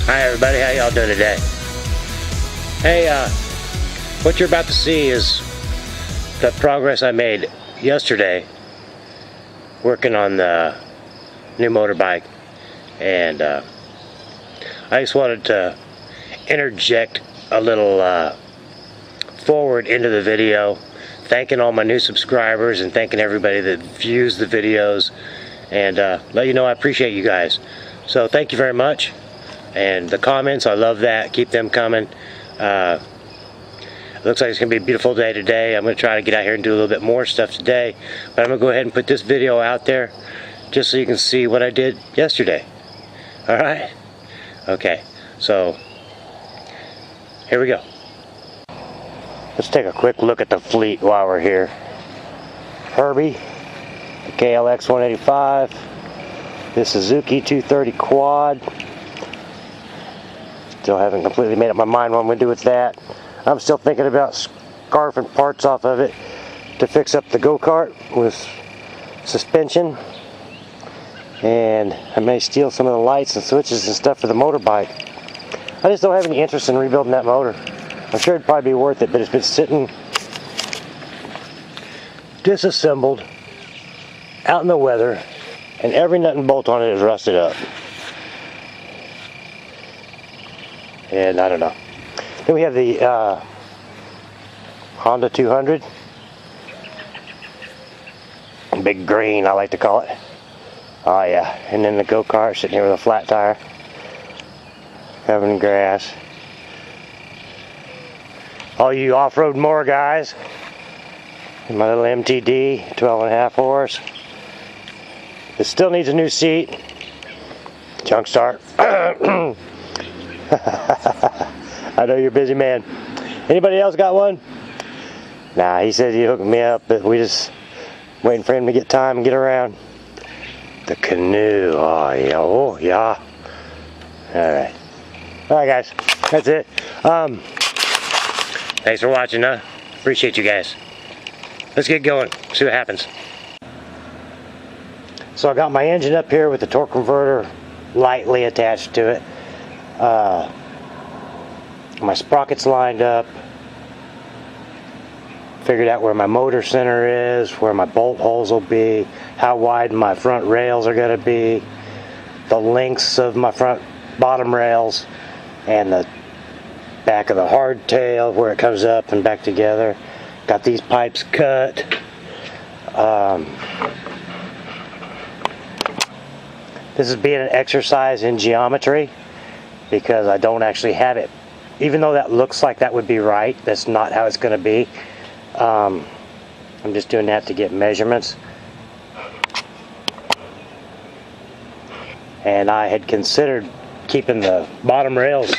Hi everybody, how y'all doing today? Hey, what you're about to see is the progress I made yesterday working on the new motorbike, and I just wanted to interject a little forward into the video, thanking all my new subscribers and thanking everybody that views the videos, and let you know I appreciate you guys. So thank you very much. And the comments, I love that. Keep them coming. It looks like it's going to be a beautiful day today. I'm going to try to get out here and do a little bit more stuff today. But I'm going to go ahead and put this video out there just so you can see what I did yesterday. Alright? Okay. So, here we go. Let's take a quick look at the fleet while we're here. Herbie, the KLX 185, this Suzuki 230 quad. Still haven't completely made up my mind what I'm going to do with that. I'm still thinking about scarfing parts off of it to fix up the go-kart with suspension. And I may steal some of the lights and switches and stuff for the motorbike. I just don't have any interest in rebuilding that motor. I'm sure it'd probably be worth it, but it's been sitting disassembled out in the weather, and every nut and bolt on it is rusted up. And I don't know. Then we have the Honda 200. Big green, I like to call it. Oh yeah. And then the go-kart sitting here with a flat tire. Covered in grass. All you off-road more guys. And my little MTD, 12.5 horse. It still needs a new seat. Junk start. I know you're a busy man. Anybody else got one? Nah, he said he hooked me up, but we just waiting for him to get time and get around. The canoe. Oh yeah. Oh yeah. Alright. Alright guys. That's it. Thanks for watching, huh? Appreciate you guys. Let's get going. See what happens. So I got my engine up here with the torque converter lightly attached to it. My sprockets lined up. Figured out where my motor center is, where my bolt holes will be, how wide my front rails are going to be, the lengths of my front bottom rails, and the back of the hardtail where it comes up and back together. Got these pipes cut. This is being an exercise in geometry, because I don't actually have it. Even though that looks like that would be right, that's not how it's going to be. I'm just doing that to get measurements. And I had considered keeping the bottom rails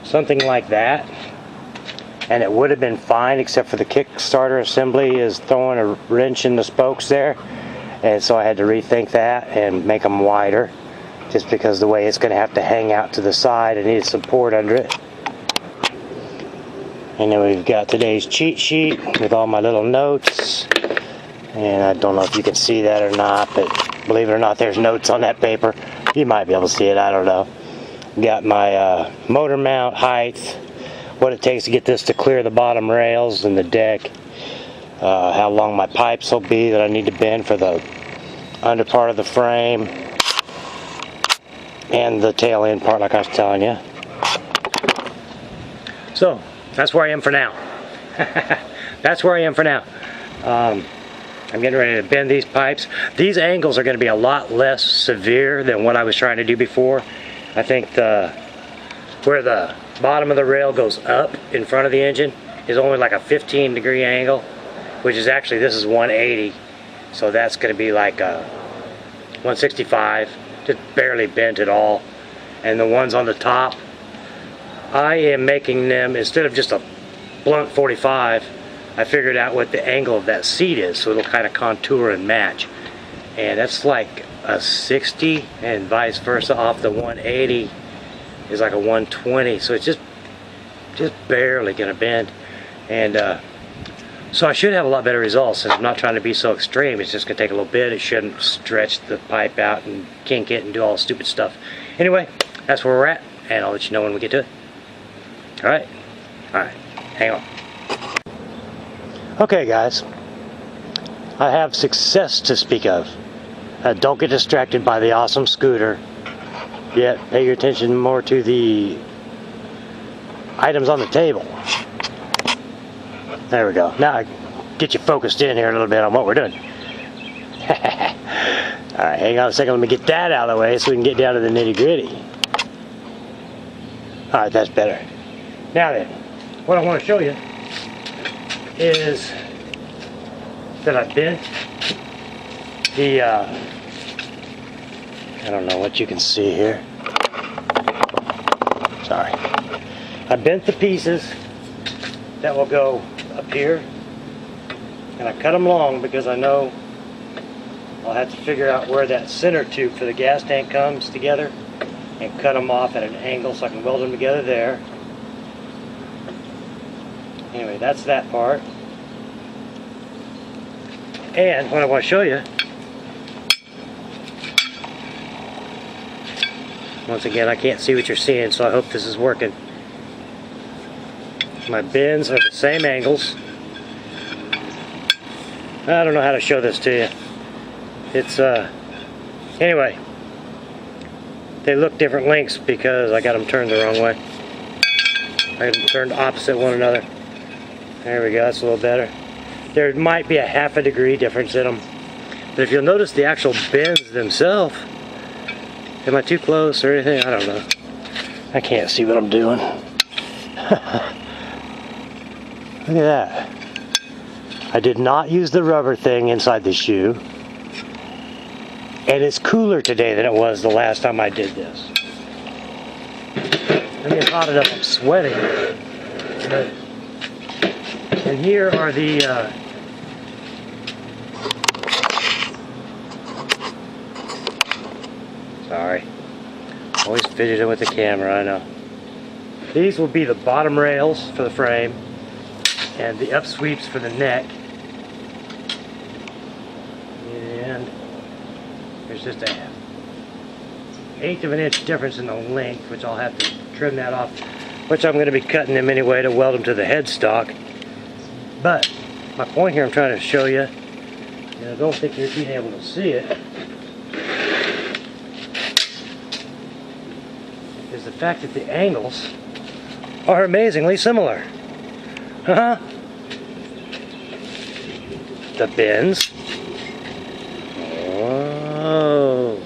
something like that, and it would have been fine, except for the Kickstarter assembly is throwing a wrench in the spokes there, and so I had to rethink that and make them wider, just because the way it's going to have to hang out to the side and need support under it. And then we've got today's cheat sheet with all my little notes, and I don't know if you can see that or not, but believe it or not, there's notes on that paper. You might be able to see it, I don't know. Got my motor mount height, what it takes to get this to clear the bottom rails and the deck, how long my pipes will be that I need to bend for the under part of the frame, and the tail end part like I was telling you. So that's where I am for now. That's where I am for now. I'm getting ready to bend these pipes. These angles are going to be a lot less severe than what I was trying to do before. I think where the bottom of the rail goes up in front of the engine is only like a 15-degree angle, which is actually, this is 180, so that's going to be like a 165, just barely bent at all. And the ones on the top, I am making them, instead of just a blunt 45, I figured out what the angle of that seat is, so it'll kind of contour and match. And that's like a 60, and vice versa off the 180 is like a 120, so it's just barely gonna bend. And So I should have a lot better results, and I'm not trying to be so extreme. It's just going to take a little bit. It shouldn't stretch the pipe out and kink it and do all the stupid stuff. Anyway, that's where we're at, and I'll let you know when we get to it. Alright? Alright. Hang on. Okay, guys. I have success to speak of. Don't get distracted by the awesome scooter. Yet, pay your attention more to the items on the table. There we go. Now I get you focused in here a little bit on what we're doing. Alright, hang on a second. Let me get that out of the way so we can get down to the nitty-gritty. Alright, that's better. Now then, what I want to show you is that I've bent the, I don't know what you can see here. Sorry. I bent the pieces that will go up here, and I cut them long because I know I'll have to figure out where that center tube for the gas tank comes together and cut them off at an angle so I can weld them together there. Anyway, that's that part. And what I want to show you, once again, I can't see what you're seeing, so I hope this is working. My bends are the same angles. I don't know how to show this to you. It's, anyway, they look different lengths because I got them turned the wrong way. I got them turned opposite one another. There we go, that's a little better. There might be a half a degree difference in them. But if you'll notice the actual bends themselves, am I too close or anything? I don't know. I can't see what I'm doing. Look at that. I did not use the rubber thing inside the shoe. And it's cooler today than it was the last time I did this. I mean, it's hot enough I'm sweating. And here are the sorry. Always fidgeting with the camera, I know. These will be the bottom rails for the frame and the up sweeps for the neck. And there's just a 1/8 of an inch difference in the length, which I'll have to trim that off, which I'm going to be cutting them anyway to weld them to the headstock. But my point here I'm trying to show you, and I don't think you're being able to see it, is the fact that the angles are amazingly similar. The bends. Whoa.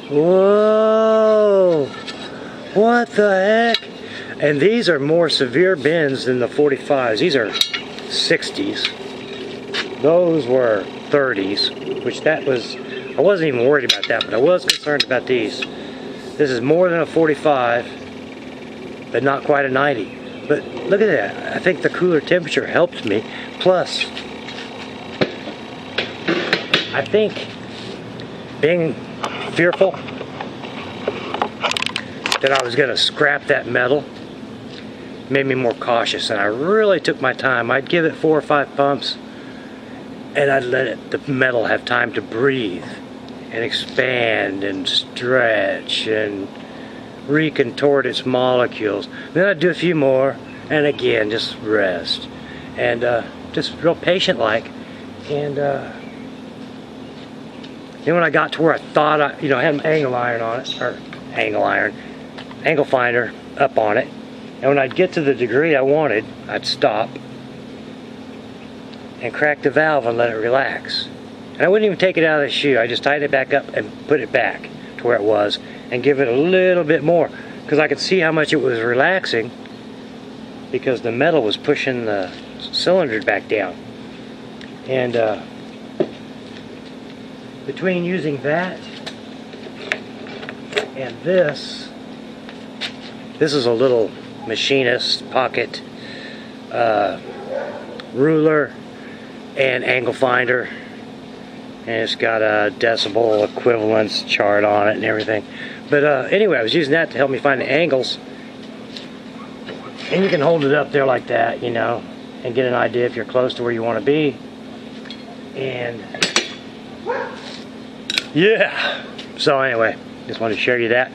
Whoa. What the heck? And these are more severe bends than the 45s. These are 60s. Those were 30s, which that was, I wasn't even worried about that, but I was concerned about these. This is more than a 45, but not quite a 90. But look at that. I think the cooler temperature helped me. Plus, I think being fearful that I was going to scrap that metal made me more cautious, and I really took my time. I'd give it 4 or 5 pumps, and I'd let the metal have time to breathe and expand and stretch and recontort its molecules. Then I'd do a few more, and again, just rest. And just real patient-like. And then when I got to where I thought I had an angle iron on it, or angle finder up on it, and when I'd get to the degree I wanted, I'd stop and crack the valve and let it relax. And I wouldn't even take it out of the shoe. I just tighten it back up and put it back to where it was and give it a little bit more, because I could see how much it was relaxing because the metal was pushing the cylinders back down. And between using that and this is a little machinist pocket ruler and angle finder, and it's got a decibel equivalence chart on it and everything. But anyway, I was using that to help me find the angles, and you can hold it up there like that, and get an idea if you're close to where you want to be. And yeah, so anyway, just wanted to share you that.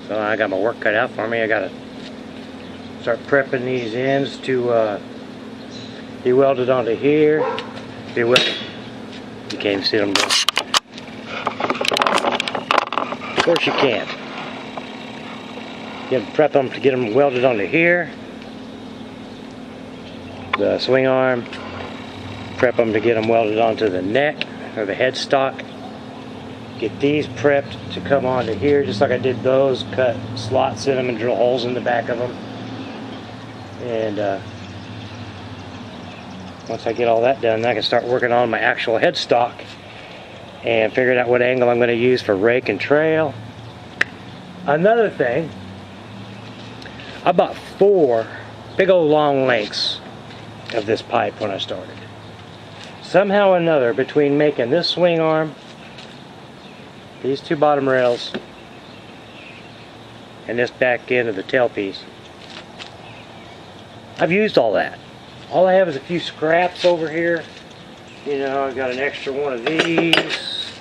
So I got my work cut out for me. I gotta start prepping these ends to be welded onto here. Be welded. You can't even see them going. Of course you can't. You have to prep them to get them welded onto here. The swing arm. Prep them to get them welded onto the neck or the headstock. Get these prepped to come onto here just like I did those. Cut slots in them and drill holes in the back of them. And once I get all that done, I can start working on my actual headstock and figuring out what angle I'm going to use for rake and trail. Another thing, I bought 4 big old long lengths of this pipe when I started. Somehow or another, between making this swing arm, these 2 bottom rails, and this back end of the tailpiece, I've used all that. All I have is a few scraps over here. You know, I got an extra one of these.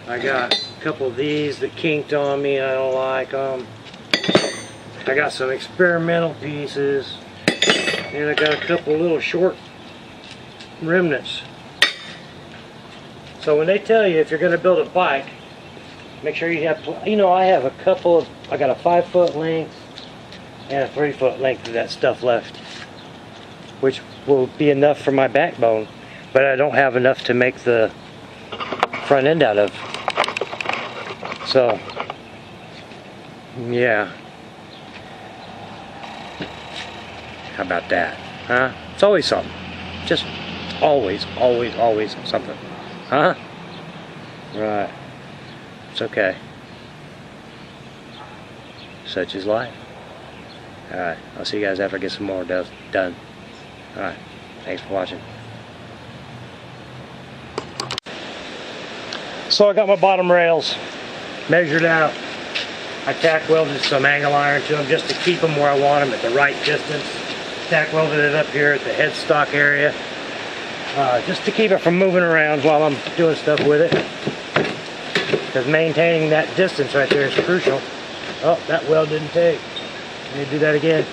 I got a couple of these that kinked on me. I don't like them. I got some experimental pieces. And I got a couple of little short remnants. So when they tell you if you're going to build a bike, make sure you have, you know, I have a couple of, I got a 5-foot length and a 3-foot length of that stuff left, which will be enough for my backbone, but I don't have enough to make the front end out of. So yeah, how about that, huh? It's always something. Just always something, huh? Right. It's okay. Such is life. Alright, I'll see you guys after I get some more done. Alright, thanks for watching. So I got my bottom rails measured out. I tack welded some angle iron to them just to keep them where I want them at the right distance. Tack welded it up here at the headstock area, just to keep it from moving around while I'm doing stuff with it. Because maintaining that distance right there is crucial. Oh, that weld didn't take. Let me do that again.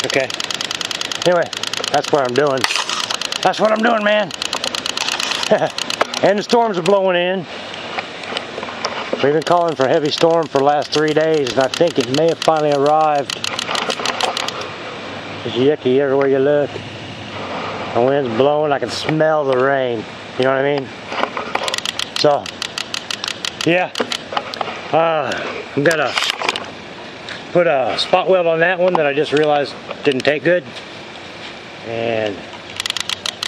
Okay. Anyway, that's what I'm doing. That's what I'm doing, man. And the storms are blowing in. We've been calling for a heavy storm for the last 3 days, and I think it may have finally arrived. It's yucky everywhere you look. The wind's blowing, I can smell the rain. You know what I mean? So, yeah. I'm gonna put a spot weld on that one that I just realized didn't take good. And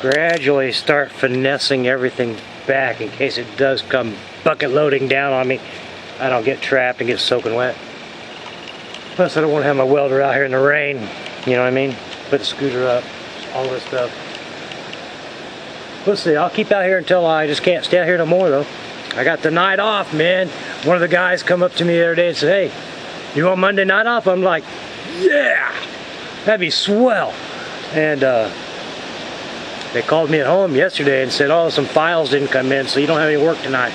gradually start finessing everything back in case it does come bucket loading down on me. I don't get trapped and get soaking wet. Plus I don't want to have my welder out here in the rain. You know what I mean? Put the scooter up, all this stuff. Let's see, I'll keep out here until I just can't stay out here no more though. I got the night off, man. One of the guys come up to me the other day and said, hey, you want Monday night off? I'm like, yeah, that'd be swell. And they called me at home yesterday and said, oh, some files didn't come in, so you don't have any work tonight.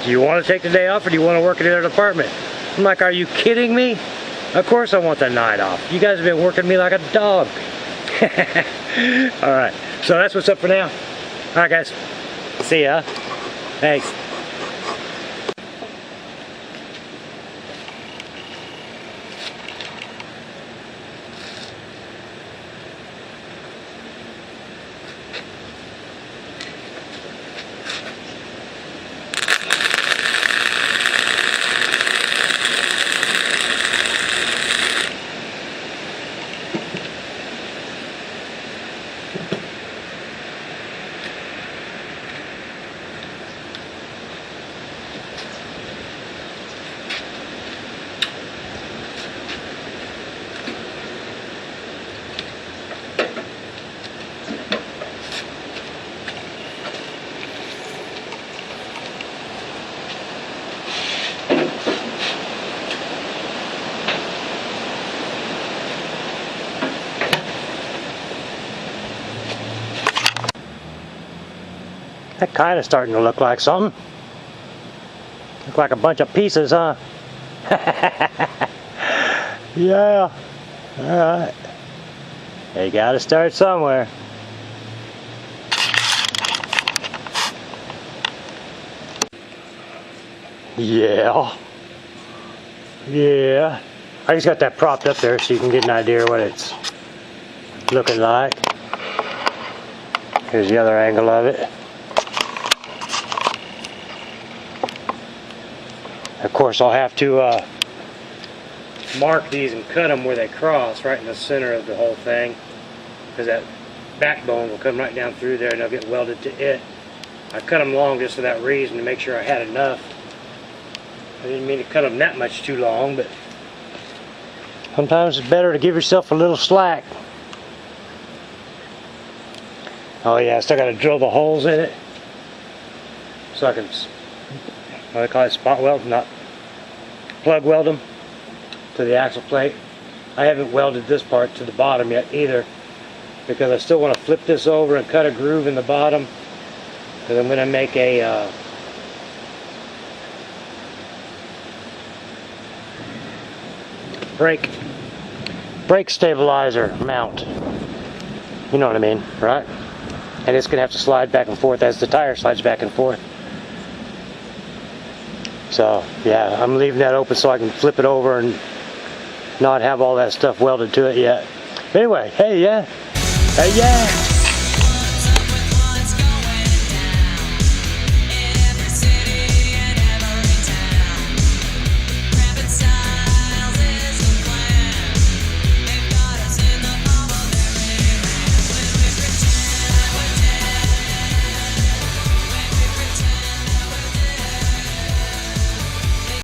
Do you want to take the day off or do you want to work at the department? I'm like, are you kidding me? Of course I want the night off. You guys have been working me like a dog. Alright, so that's what's up for now. Alright guys, see ya. Thanks. That kind of starting to look like something. Look like a bunch of pieces, huh? Yeah. Alright. You gotta start somewhere. Yeah. Yeah. I just got that propped up there so you can get an idea of what it's looking like. Here's the other angle of it. Of course, I'll have to mark these and cut them where they cross, right in the center of the whole thing, because that backbone will come right down through there and they'll get welded to it. I cut them long just for that reason, to make sure I had enough. I didn't mean to cut them that much too long, but sometimes it's better to give yourself a little slack. Oh yeah, I still got to drill the holes in it so I can, what do they call it, spot weld, not plug weld them to the axle plate. I haven't welded this part to the bottom yet either, because I still want to flip this over and cut a groove in the bottom, because I'm going to make a brake stabilizer mount. You know what I mean, right? And it's going to have to slide back and forth as the tire slides back and forth. So yeah, I'm leaving that open so I can flip it over and not have all that stuff welded to it yet. Anyway, hey yeah.